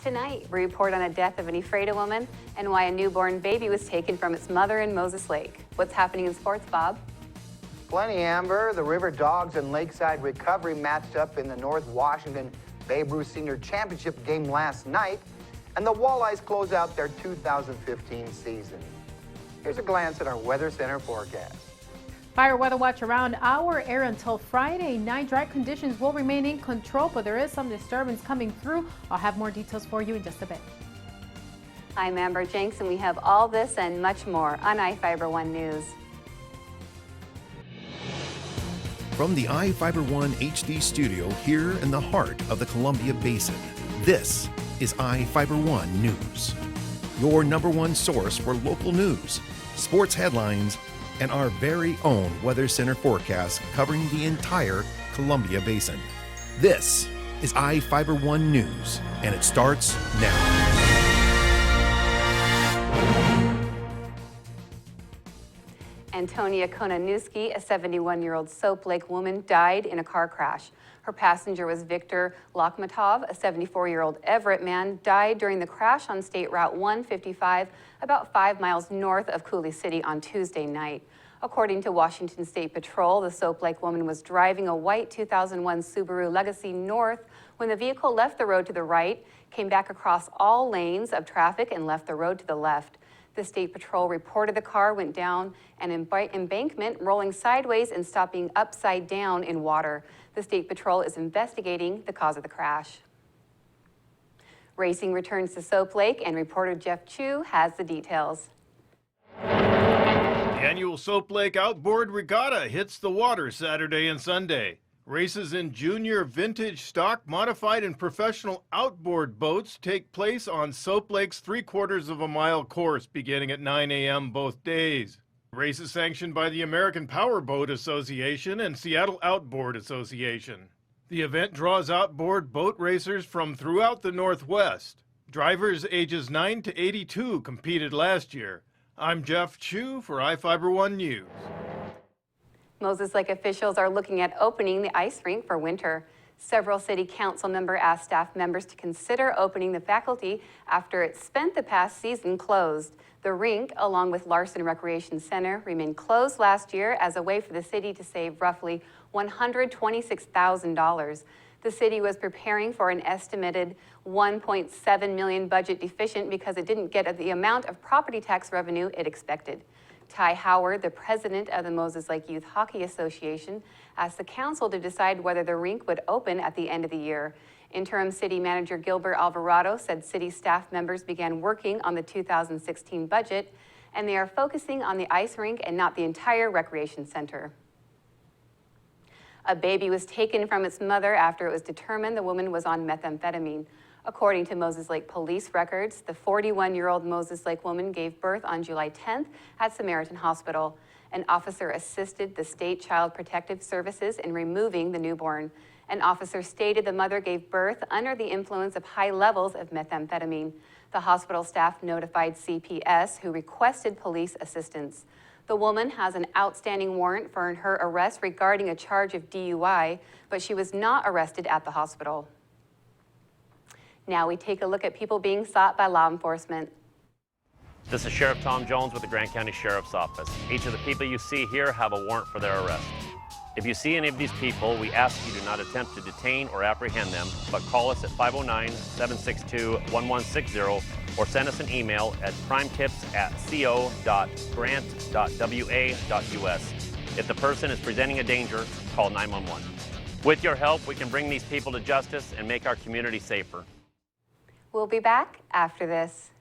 Tonight, we report on the death of an Ephrata woman and why a newborn baby was taken from its mother in Moses Lake. What's happening in sports, Bob? Plenty, Amber. The River Dogs and Lakeside Recovery matched up in the North Washington Babe Ruth Senior Championship game last night, and the Walleyes close out their 2015 season. Here's a glance at our Weather Center forecast. Fire weather watch around our air until Friday night. Dry conditions will remain in control, but there is some disturbance coming through. I'll have more details for you in just a bit. I'm Amber Jenks, and we have all this and much more on iFIBER 1 News. From the iFIBER 1 HD studio here in the heart of the Columbia Basin, this is iFIBER 1 News. Your #1 source for local news, sports headlines, and our very own Weather Center forecast covering the entire Columbia Basin. This is iFIBER 1 News, and it starts now. Antonia Kononewski, a 71-year-old Soap Lake woman, died in a car crash. Her passenger was Victor Lokhmatov, a 74-year-old Everett man, died during the crash on State Route 155, about 5 miles north of Coulee City on Tuesday night. According to Washington State Patrol, the Soap Lake woman was driving a white 2001 Subaru Legacy north when the vehicle left the road to the right, came back across all lanes of traffic, and left the road to the left. The State Patrol reported the car went down an embankment, rolling sideways and stopping upside down in water. The State Patrol is investigating the cause of the crash. Racing returns to Soap Lake, and reporter Jeff Chu has the details. The annual Soap Lake Outboard Regatta hits the water Saturday and Sunday. Races in junior, vintage, stock, modified, and professional outboard boats take place on Soap Lake's 3/4 of a mile course beginning at 9 a.m. both days. Race is sanctioned by the American Powerboat Association and Seattle Outboard Association. The event draws outboard boat racers from throughout the Northwest. Drivers ages 9 to 82 competed last year. I'm Jeff Chu for iFIBER 1 News. Moses Lake officials are looking at opening the ice rink for winter. Several city council members asked staff members to consider opening the faculty after it spent the past season closed. The rink, along with Larson Recreation Center, remained closed last year as a way for the city to save roughly $126,000. The city was preparing for an estimated $1.7 million budget deficient because it didn't get the amount of property tax revenue it expected. Ty Howard, the president of the Moses Lake Youth Hockey Association, asked the council to decide whether the rink would open at the end of the year. Interim city manager Gilbert Alvarado said city staff members began working on the 2016 budget, and they are focusing on the ice rink and not the entire recreation center. A baby was taken from its mother after it was determined the woman was on methamphetamine. According to Moses Lake police records, the 41-year-old Moses Lake woman gave birth on July 10th at Samaritan Hospital. An officer assisted the State Child Protective Services in removing the newborn. An officer stated the mother gave birth under the influence of high levels of methamphetamine. The hospital staff notified CPS, who requested police assistance. The woman has an outstanding warrant for her arrest regarding a charge of DUI, but she was not arrested at the hospital. Now we take a look at people being sought by law enforcement. This is Sheriff Tom Jones with the Grant County Sheriff's Office. Each of the people you see here have a warrant for their arrest. If you see any of these people, we ask you do not attempt to detain or apprehend them, but call us at 509-762-1160 or send us an email at crimetips@co.grant.wa.us. If the person is presenting a danger, call 911. With your help, we can bring these people to justice and make our community safer. We'll be back after this.